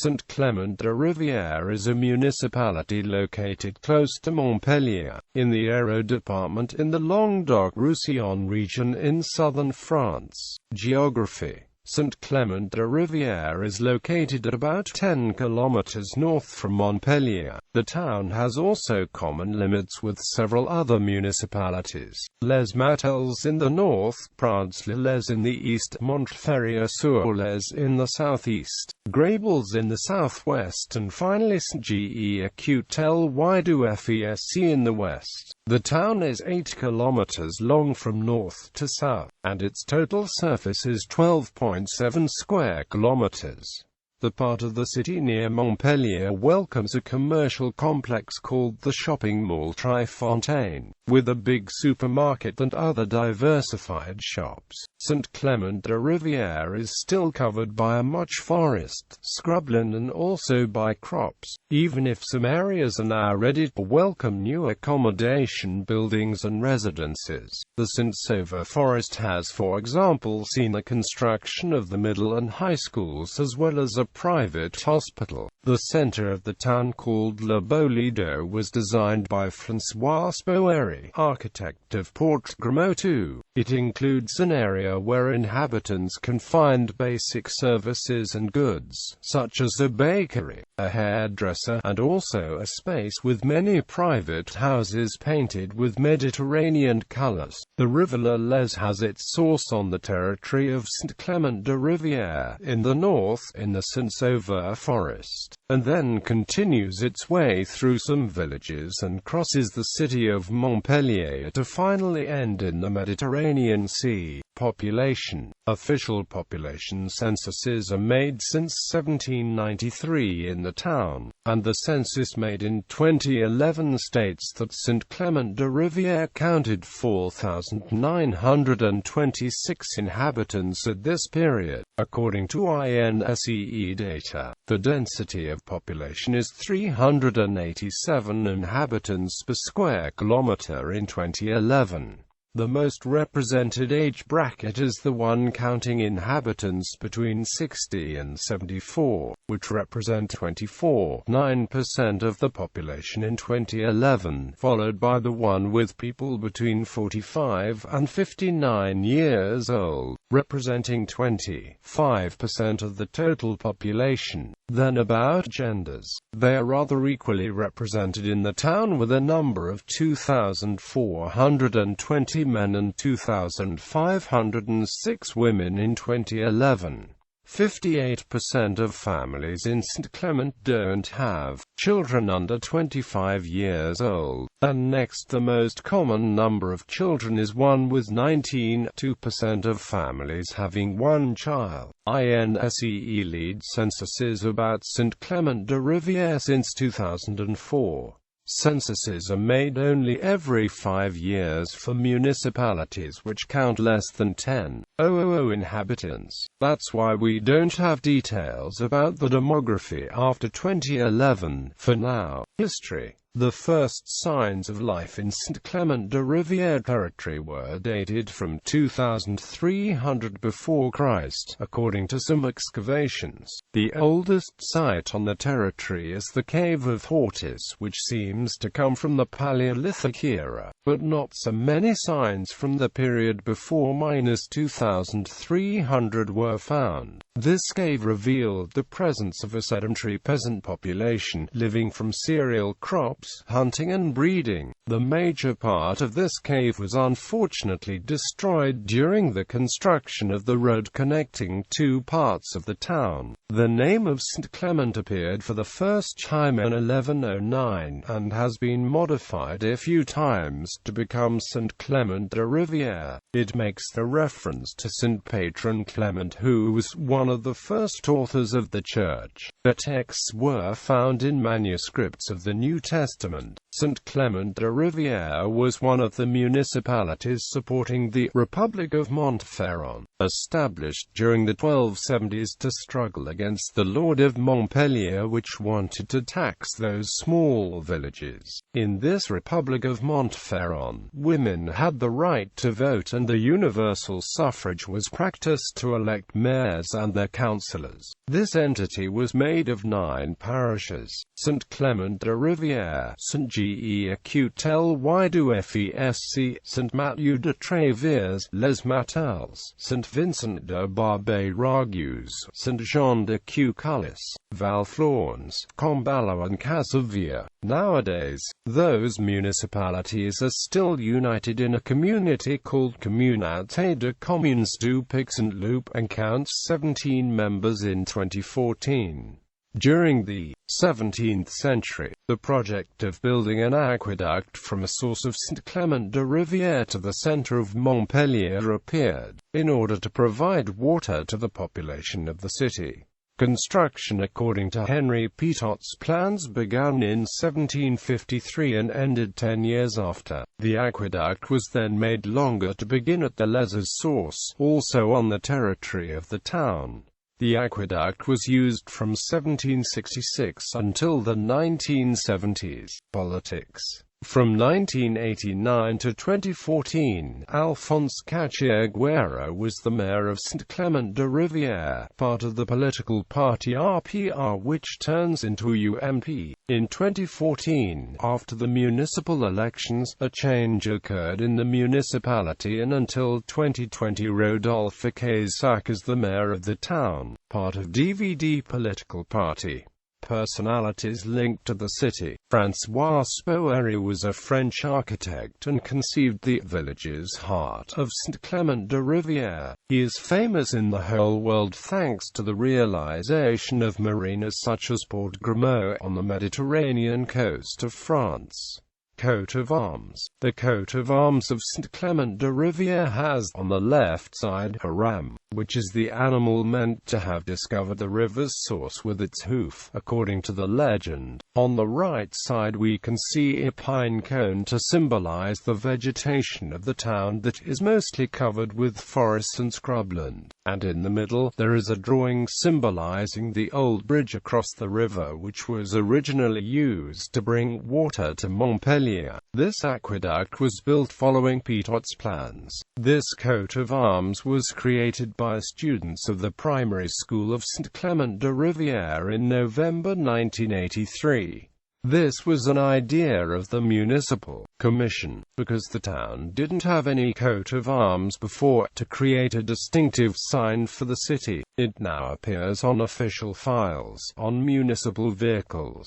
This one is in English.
Saint-Clément-de-Rivière is a municipality located close to Montpellier, in the Hérault department in the Languedoc-Roussillon region in southern France. Geography: Saint-Clément-de-Rivière is located at about 10 kilometers north from Montpellier. The town has also common limits with several other municipalities: Les Matels in the north, Prades-les-Lez in the east, Montferrier-sur-Lez in the southeast, Grabels in the southwest, and finally Saint-Gey-Écoutelle-Fesc in the west. The town is 8 kilometers long from north to south, and its total surface is 12.7 square kilometers. The part of the city near Montpellier welcomes a commercial complex called the shopping mall Trifontaine, with a big supermarket and other diversified shops. Saint-Clément-de-Rivière is still covered by a much forest, scrubland, and also by crops, even if some areas are now ready to welcome new accommodation buildings and residences. The Saint-Sauveur forest has, for example, seen the construction of the middle and high schools as well as a private hospital. The center of the town, called Le Beau-Lido, was designed by François Boëry, architect of Port-Grimaud. It includes an area where inhabitants can find basic services and goods, such as a bakery, a hairdresser, and also a space with many private houses painted with Mediterranean colors. The river Lez has its source on the territory of Saint-Clément-de-Rivière, in the north, in the Saint-Sauveur forest, and then continues its way through some villages and crosses the city of Montpellier to finally end in the Mediterranean Sea. Population: official population censuses are made since 1793 in the town, and the census made in 2011 states that Saint-Clément-de-Rivière counted 4,926 inhabitants at this period. According to INSEE data, the density of population is 387 inhabitants per square kilometer in 2011. The most represented age bracket is the one counting inhabitants between 60 and 74, which represent 24.9% of the population in 2011, followed by the one with people between 45 and 59 years old, representing 25% of the total population. Then about genders. They are rather equally represented in the town, with a number of 2,420 men and 2,506 women in 2011. 58% of families in Saint-Clément don't have children under 25 years old, and next the most common number of children is one, with 19.2% of families having one child. INSEE leads censuses about Saint-Clément-de-Rivière since 2004. Censuses are made only every 5 years for municipalities which count less than 10,000 inhabitants. That's why we don't have details about the demography after 2011 for now. History: the first signs of life in Saint-Clément-de-Rivière territory were dated from 2300 before Christ, according to some excavations. The oldest site on the territory is the Cave of Hortus, which seems to come from the Paleolithic era, but not so many signs from the period before -2300 were found. This cave revealed the presence of a sedentary peasant population, living from cereal crops, hunting and breeding. The major part of this cave was unfortunately destroyed during the construction of the road connecting two parts of the town. The name of Saint-Clément appeared for the first time in 1109, and has been modified a few times to become Saint-Clément-de-Rivière. It makes the reference to Saint Patron Clement, who was one of the first authors of the Church. The texts were found in manuscripts of the New Testament. Saint-Clément-de-Rivière was one of the municipalities supporting the Republic of Montferrand, established during the 1270s to struggle against the Lord of Montpellier, which wanted to tax those small villages. In this Republic of Montferrand, women had the right to vote and the universal suffrage was practiced to elect mayors and their councillors. This entity was made of 9 parishes: Saint-Clément-de-Rivière, Saint-Geacoutel-du-Fesc, Saint-Mathieu-de-Tréviers, Les Matels, Saint-Vincent-de-Barbey-Ragues, Saint-Jean-de-Cucullis, Valflornes, Combalain and Cazevier. Nowadays, those municipalities are still united in a community called Communauté de Communes du Pic-Saint-Loup and counts 17 members in 2014. During the 17th century, the project of building an aqueduct from a source of Saint-Clément-de-Rivière to the centre of Montpellier appeared, in order to provide water to the population of the city. Construction according to Henri Pitot's plans began in 1753 and ended 10 years after. The aqueduct was then made longer to begin at the Les's source, also on the territory of the town. The aqueduct was used from 1766 until the 1970s. Politics. From 1989 to 2014, Alphonse Cachier-Guerra was the mayor of Saint-Clément-de-Rivière, part of the political party RPR, which turns into UMP. In 2014, after the municipal elections, a change occurred in the municipality and until 2020 Rodolphe Casac is the mayor of the town, part of DVD political party. Personalities linked to the city. François Spoerry was a French architect and conceived the village's heart of Saint-Clément-de-Rivière. He is famous in the whole world thanks to the realization of marinas such as Port Grimaud on the Mediterranean coast of France. Coat of arms. The coat of arms of Saint-Clément-de-Rivière has, on the left side, a ram, which is the animal meant to have discovered the river's source with its hoof, according to the legend. On the right side we can see a pine cone to symbolize the vegetation of the town that is mostly covered with forests and scrubland. And in the middle, there is a drawing symbolizing the old bridge across the river which was originally used to bring water to Montpellier. This aqueduct was built following Pitot's plans. This coat of arms was created by students of the primary school of Saint-Clément-de-Rivière in November 1983. This was an idea of the municipal commission, because the town didn't have any coat of arms before, to create a distinctive sign for the city. It now appears on official files, on municipal vehicles,